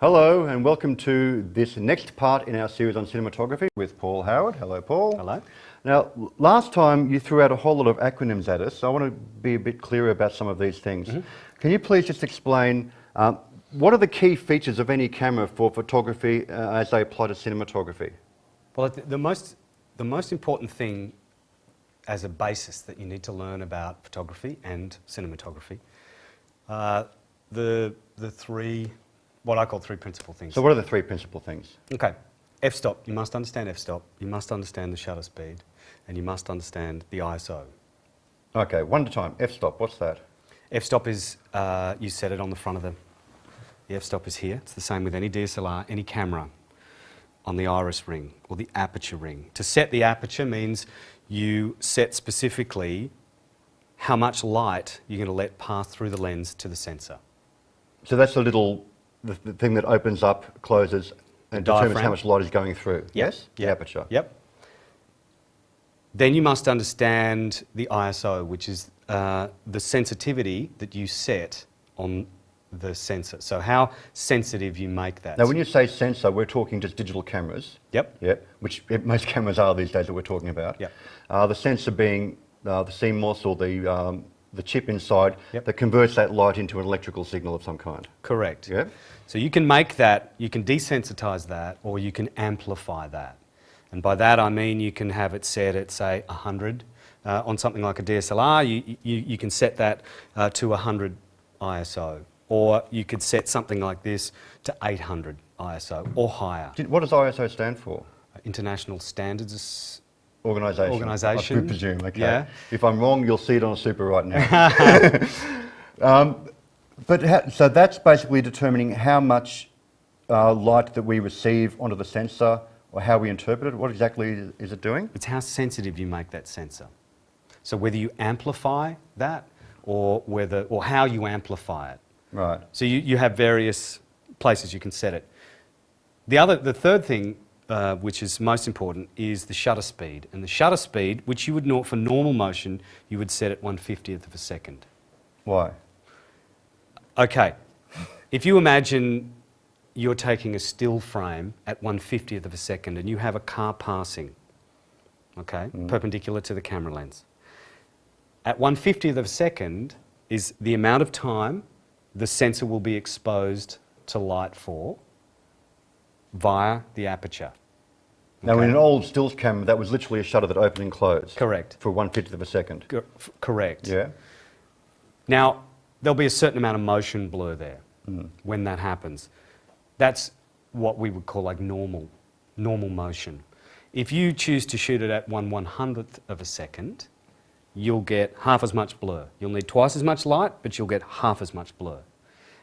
Hello and welcome to this next part in our series on cinematography with Paul Howard. Hello, Paul. Hello. Now, last time you threw out a whole lot of acronyms at us, so I want to be a bit clearer about some of these things. Can you please just explain what are the key features of any camera for photography as they apply to cinematography? Well, the most important thing as a basis that you need to learn about photography and cinematography, the three, what I call three principal things. So what are the three principal things? Okay, f-stop, you must understand f-stop, you must understand the shutter speed, and you must understand the ISO. Okay, one at a time. F-stop, what's that? F-stop is, you set it on the front of the f-stop is here. It's the same with any DSLR, any camera, on the iris ring or the aperture ring. To set the aperture means you set specifically how much light you're going to let pass through the lens to the sensor. So that's the thing that opens up, closes, and determines how much light is going through. Yes? The aperture. Yep. Then you must understand the ISO, which is the sensitivity that you set on the sensor. So how sensitive you make that. Now when you say sensor, we're talking just digital cameras. Yep. Yep. Which most cameras are these days that we're talking about. Yep. The sensor being the CMOS or the chip inside Yep. that converts that light into an electrical signal of some kind. Correct. Yeah. So you can make that, you can desensitize that, or you can amplify that. And by that I mean you can have it set at, say, 100. On something like a DSLR, you can set that to 100 ISO. Or you could set something like this to 800 ISO or higher. What does ISO stand for? International Standards Organisation. Organisation. I presume, okay. Yeah. If I'm wrong, you'll see it on a super right now. So that's basically determining how much light that we receive onto the sensor or how we interpret it. What exactly is it doing? It's how sensitive you make that sensor. So whether you amplify that or how you amplify it. Right. So you have various places you can set it. The third thing, which is most important, is the shutter speed. And the shutter speed, which you would know for normal motion, you would set at 1/50th of a second. Why? Okay, if you imagine you're taking a still frame at 1/50th of a second and you have a car passing, okay, perpendicular to the camera lens. At 1/50th of a second is the amount of time the sensor will be exposed to light for via the aperture. Now, in an old stills camera, that was literally a shutter that opened and closed. Correct. For 1/50th of a second. Correct. Yeah. Now, there'll be a certain amount of motion blur there when that happens. That's what we would call like normal motion. If you choose to shoot it at 1/100th of a second, you'll get half as much blur. You'll need twice as much light, but you'll get half as much blur.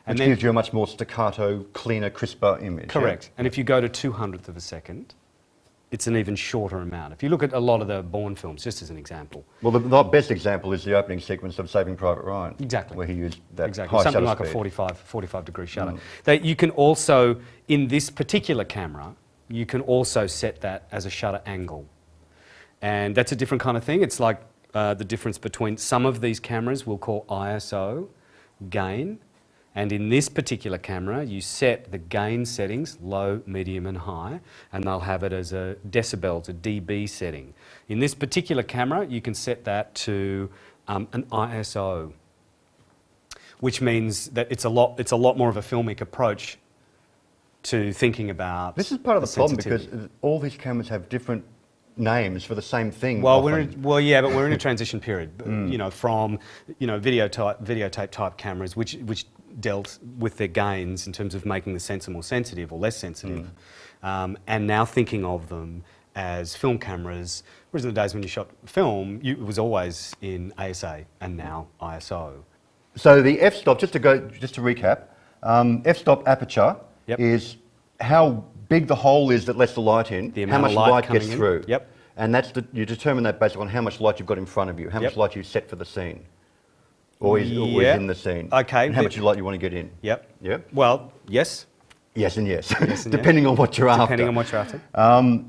Which gives you a much more staccato, cleaner, crisper image. Correct. Yeah? And if you go to 200th of a second, it's an even shorter amount. If you look at a lot of the Bourne films, just as an example. Well, the best example is the opening sequence of Saving Private Ryan. Exactly. Where he used that exactly. high Something shutter like speed. a 45 degree shutter. You can also, in this particular camera, you can also set that as a shutter angle. And that's a different kind of thing. It's like the difference between some of these cameras we'll call ISO, gain, and in this particular camera you set the gain settings, low, medium and high, and they'll have it as a decibels, a dB setting. In this particular camera you can set that to an ISO, which means that it's a lot more of a filmic approach to thinking about. This is part of the problem because all these cameras have different names for the same thing. Well, yeah, but we're in a transition period. You know, from videotape type cameras, which dealt with their gains in terms of making the sensor more sensitive or less sensitive, and now thinking of them as film cameras. Whereas in the days when you shot film, it was always in ASA and now ISO. So the f-stop, just to recap, f-stop aperture is how big the hole is that lets the light in, how much light gets through. Yep. And you determine that based on how much light you've got in front of you, how much light you set for the scene, or is in the scene. Okay. And how much light you want to get in. Yep. Yep. Well, yes. Yes and yes. Yes and Depending on what you're after. Depending on what you're after.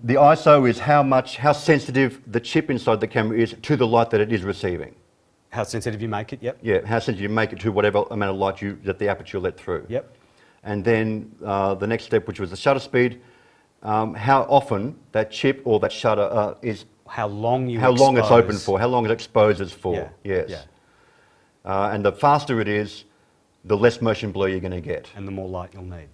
The ISO is how sensitive the chip inside the camera is to the light that it is receiving. How sensitive you make it, yep. Yeah, how sensitive you make it to whatever amount of light that the aperture let through. Yep. and then the next step, which was the shutter speed, how often that chip or that shutter is, How long you how long it's expose. open for, how long it exposes for. Yeah, Yes. yeah. And the faster it is, the less motion blur you're going to get. And the more light you'll need.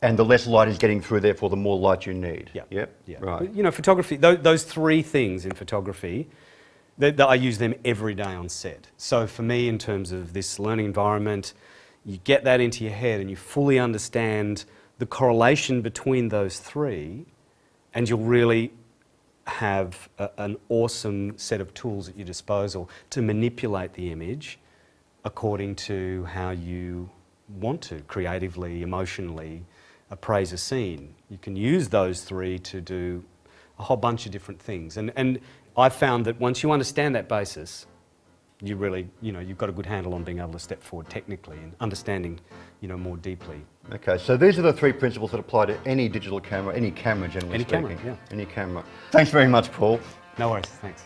And the less light is getting through, therefore the more light you need. Yeah. Yep. Yeah. Right. But, you know, photography, those three things in photography, I use them every day on set. So for me, in terms of this learning environment, you get that into your head and you fully understand the correlation between those three, and you'll really have an awesome set of tools at your disposal to manipulate the image according to how you want to, creatively, emotionally, appraise a scene. You can use those three to do a whole bunch of different things. And I've found that once you understand that basis, you really, you know, you've got a good handle on being able to step forward technically and understanding, you know, more deeply. Okay, so these are the three principles that apply to any digital camera, any camera generally Any speaking. camera, yeah. Any camera. Thanks very much, Paul. No worries, thanks.